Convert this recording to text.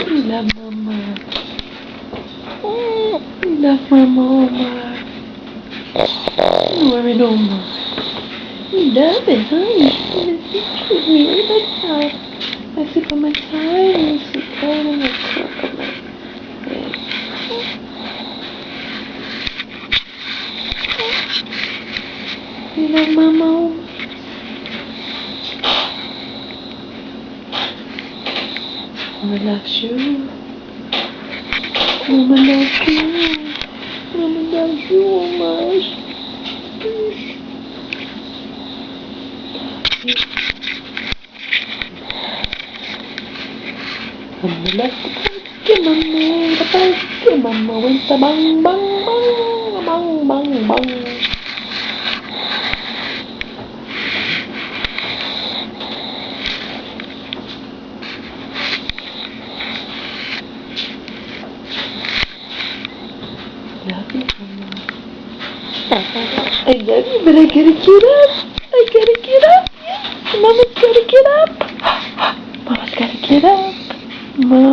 You love Mama. You love my Mama. No, I don't mind. You love it, huh? You choose me right by the side. I sit by my side and you sit right on the top of my head. You love Mama? Mama loves you. Mama loves you. Mama loves you so much. Mama loves the basket, Mama with the bang bang bang, bang bang bang. Love you, Mama. I love you, but I gotta get up. I gotta get up. Yes, Mama's gotta get up. Mama's gotta get up. Mama.